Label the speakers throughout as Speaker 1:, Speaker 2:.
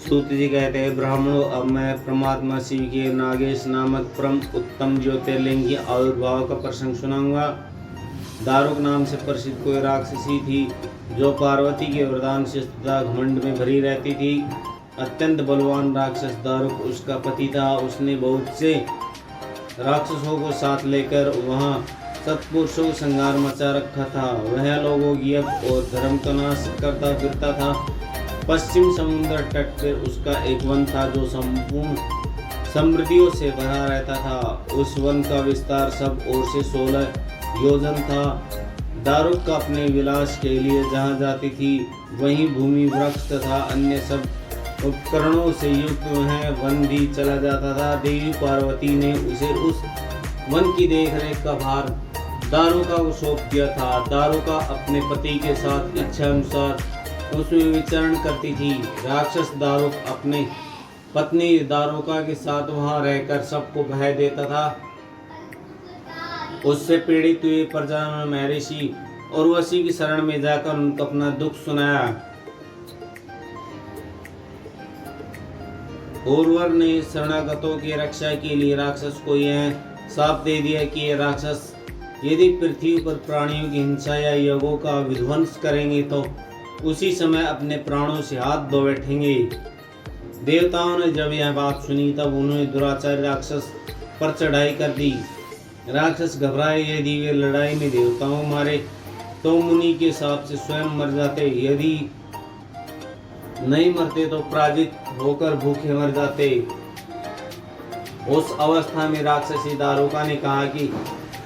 Speaker 1: सूत जी कहते हैं, ब्राह्मणों, अब मैं परमात्मा शिव के नागेश नामक परम उत्तम ज्योतिर्लिंग की आविर्भाव का प्रसंग सुनाऊंगा। दारुक नाम से प्रसिद्ध कोई राक्षसी थी जो पार्वती के वरदान से सदा घमंड में भरी रहती थी। अत्यंत बलवान राक्षस दारुक उसका पति था। उसने बहुत से राक्षसों को साथ लेकर वहाँ सत्पुरुषों को संहार मचा रखा था। वह लोगों की अब और धर्म का नाश करता फिरता था। पश्चिम समुद्र तट पर उसका एक वन था जो संपूर्ण समृद्धियों से भरा रहता था। उस वन का विस्तार सब ओर से 16 योजन था। दारुक का अपने विलास के लिए जहाँ जाती थी वहीं भूमि, वृक्ष तथा अन्य सब उपकरणों से युक्त वह वन भी चला जाता था। देवी पार्वती ने उसे उस वन की देखरेख का भार दारुका को सौंप दिया था। दारुका अपने पति के साथ इच्छा अनुसार उसमें विचरण करती थी। राक्षस दारुक अपने पत्नी दारुका के साथ वहां रहकर सबको भय देता था। उससे पीड़ित हुए प्रजा ने महर्षि उर्वशी की शरण में जाकर उनको अपना दुख सुनाया। उर्वर ने शरणागतों की रक्षा के लिए राक्षस को यह शाप दे दिया कि ये राक्षस यदि पृथ्वी पर प्राणियों की हिंसा या यज्ञों का विध्वंस करेंगे तो उसी समय अपने प्राणों से हाथ धो बैठेंगे। देवताओं ने जब यह बात सुनी तब उन्होंने दुराचारी राक्षस पर चढ़ाई कर दी। राक्षस घबराए, यदि वे लड़ाई में देवताओं मारे तो मुनि के शाप से स्वयं मर जाते, यदि नहीं मरते तो पराजित होकर भूखे मर जाते। उस अवस्था में राक्षसी दारुका ने कहा कि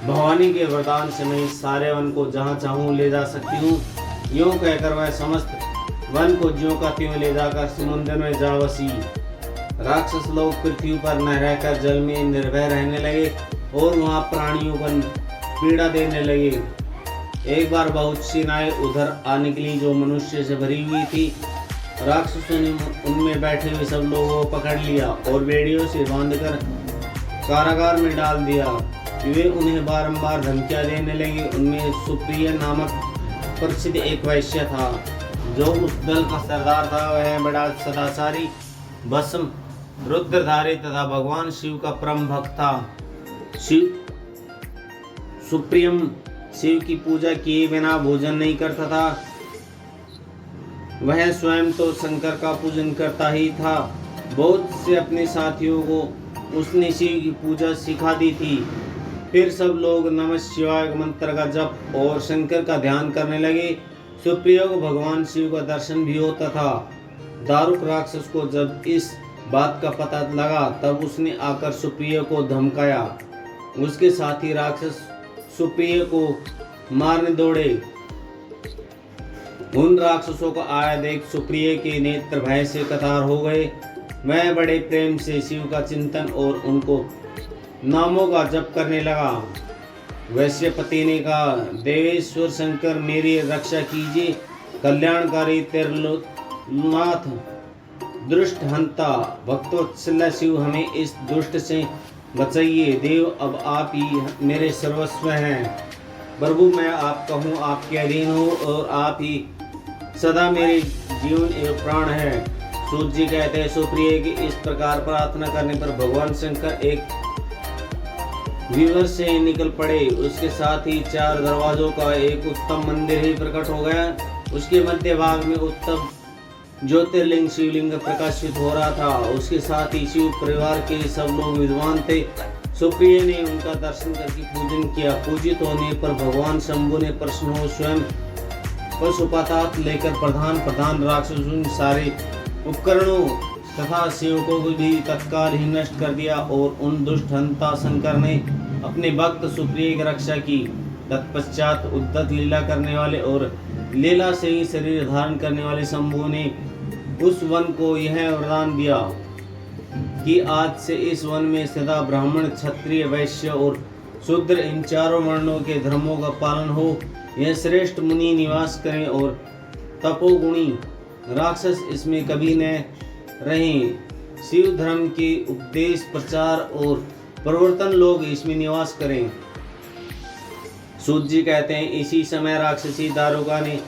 Speaker 1: भवानी के वरदान से मैं इस सारे वन को जहाँ चाहूँ ले जा सकती हूँ। यूँ कहकर वह समस्त वन को ज्यों का त्यों ले जाकर समुद्र में जा बसी। राक्षस लोग पृथ्वी पर न रहकर जल में निर्भय रहने लगे और वहाँ प्राणियों को पीड़ा देने लगे। एक बार बहुत सी नावें उधर आ निकली जो मनुष्य से भरी हुई थी। राक्षसों ने उनमें बैठे हुए सब लोगों को पकड़ लिया और बेड़ियों से बांधकर कारागार में डाल दिया। वे उन्हें बारंबार धमकियां देने लगे। उनमें सुप्रिय नामक प्रसिद्ध एक वैश्य था जो उस दल का सरदार था। वह बड़ा सदाचारी, भस्म, रुद्रधारी तथा भगवान शिव का परम भक्त था। सुप्रियम शिव की पूजा किए बिना भोजन नहीं करता था। वह स्वयं तो शंकर का पूजन करता ही था। बहुत से अपने साथियों को उसने शिव की पूजा सिखा दी थी। फिर सब लोग नमः शिवाय मंत्र का जप और शंकर का ध्यान करने लगे। सुप्रिय को भगवान शिव का दर्शन भी होता था। दारुक राक्षस को जब इस बात का पता लगा तब उसने आकर सुप्रिय को धमकाया। उसके साथी राक्षस सुप्रिय को मारने दौड़े। उन राक्षसों को आया देख सुप्रिय के नेत्र भय से कतार हो गए। वह बड़े प्रेम से शिव का चिंतन और उनको नामों का जप करने लगा। वैश्यपति ने कहा, देवेश्वर शंकर मेरी रक्षा कीजिए। कल्याणकारी त्रिलोकनाथ, दुष्ट हंता, भक्तवत्सल शिव हमें इस दुष्ट से बचाइए। देव अब आप ही मेरे सर्वस्व हैं। प्रभु मैं आपका हूँ, आपके अधीन हूँ और आप ही सदा मेरे जीवन एवं प्राण है। सूत जी कहते हैं, सुप्रिय की इस प्रकार प्रार्थना करने पर भगवान शंकर एक विवर से निकल पड़े। उसके साथ ही 4 दरवाजों का एक उत्तम मंदिर ही प्रकट हो गया। उसके मध्य भाग में उत्तम ज्योतिर्लिंग शिवलिंग प्रकाशित हो रहा था। उसके साथ ही शिव परिवार के सब लोग विद्वान थे। सुप्रिय ने उनका दर्शन करके पूजन किया। पूजित होने पर भगवान शंभु ने प्रसन्न हो स्वयं पशुपतात लेकर प्रधान राक्षसों सारे उपकरणों तथा सेवकों को भी तत्काल ही नष्ट कर दिया और उन दुष्ट हंता शंकर ने अपने भक्त सुप्रिय की रक्षा की। तत्पश्चात उद्धत लीला करने वाले और लीला से ही शरीर धारण करने वाले शंभु ने उस वन को यह वरदान दिया कि आज से इस वन में सदा ब्राह्मण, क्षत्रिय, वैश्य और शूद्र इन चारों वर्णों के धर्मों का पालन हो। यह श्रेष्ठ मुनि निवास करें और तपोगुणी राक्षस इसमें कभी न रहें। शिव धर्म के उपदेश, प्रचार और प्रवर्तन लोग इसमें निवास करें। सूत जी कहते हैं, इसी समय राक्षसी दारुका ने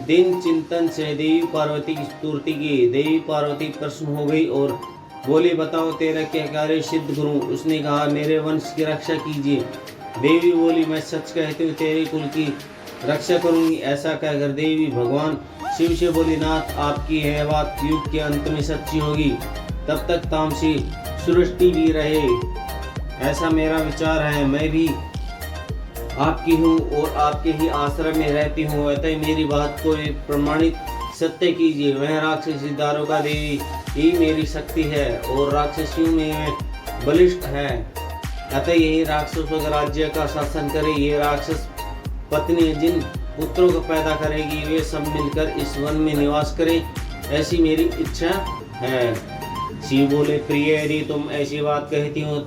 Speaker 1: दिन चिंतन से देवी पार्वती की स्तुति की। देवी पार्वती प्रसन्न हो गई और बोली, बताओ तेरा क्या कार्य सिद्ध करूं। उसने कहा, मेरे वंश की रक्षा कीजिए। देवी बोली, मैं सच कहती हूँ, तेरे कुल की रक्षा करूंगी। ऐसा कहकर देवी भगवान शिव से बोली, नाथ आपकी यह बात युग के अंत में सच्ची होगी, तब तक तामसी सृष्टि भी रहे, ऐसा मेरा विचार है। मैं भी आपकी हूँ और आपके ही आश्रम में रहती हूँ, अतः मेरी बात को प्रमाणित सत्य कीजिए। वह राक्षसी दारुका देवी ही मेरी शक्ति है और राक्षसियों में बलिष्ठ है, अतः यही राक्षसों के राज्य का शासन करे। ये राक्षस पत्नी जिन पुत्रों को पैदा करेगी, वे सब मिलकर इस वन में निवास करें, ऐसी मेरी इच्छा है। शिव बोले, प्रिय, यदि तुम ऐसी बात कहती हो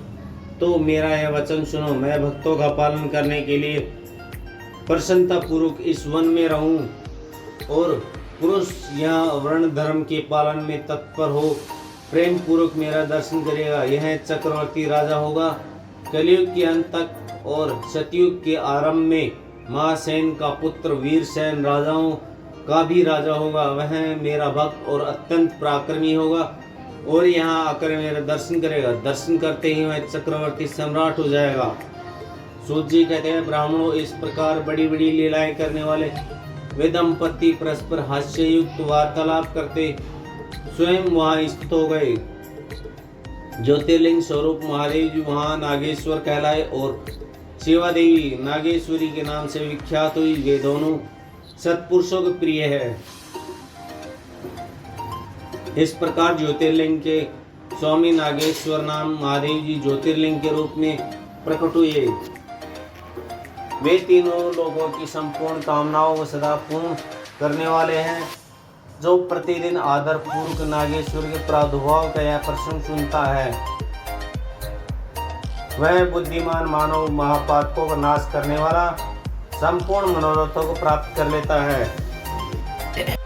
Speaker 1: तो मेरा यह वचन सुनो। मैं भक्तों का पालन करने के लिए प्रसन्नता पूर्वक इस वन में रहूं और पुरुष यहाँ वर्ण धर्म के पालन में तत्पर हो प्रेम पूर्वक मेरा दर्शन करेगा। यह चक्रवर्ती राजा होगा। कलयुग के अंत तक और सतयुग के आरंभ में महासेन का पुत्र वीरसेन राजाओं का भी राजा होगा। वह मेरा भक्त और अत्यंत पराक्रमी होगा और यहाँ आकर मेरा दर्शन करेगा। दर्शन करते ही वह चक्रवर्ती सम्राट हो जाएगा। सूत जी कहते हैं, ब्राह्मणों, इस प्रकार बड़ी बड़ी लीलाएं करने वाले वे दंपति परस्पर हास्ययुक्त वार्तालाप करते स्वयं वहाँ स्थित हो गए। ज्योतिर्लिंग स्वरूप महादेव जी वहाँ नागेश्वर कहलाए और शिवा देवी नागेश्वरी के नाम से विख्यात हुई। वे दोनों सत्पुरुषों के प्रिय है। इस प्रकार ज्योतिर्लिंग के स्वामी नागेश्वर नाम महादेव जी ज्योतिर्लिंग के रूप में प्रकट हुए। वे तीनों लोगों की संपूर्ण कामनाओं को सदा पूर्ण करने वाले हैं। जो प्रतिदिन आदर पूर्वक नागेश्वर के प्रादुर्भाव का यह प्रसंग सुनता है, वह बुद्धिमान मानव महापातकों का नाश करने वाला संपूर्ण मनोरथों को प्राप्त कर लेता है।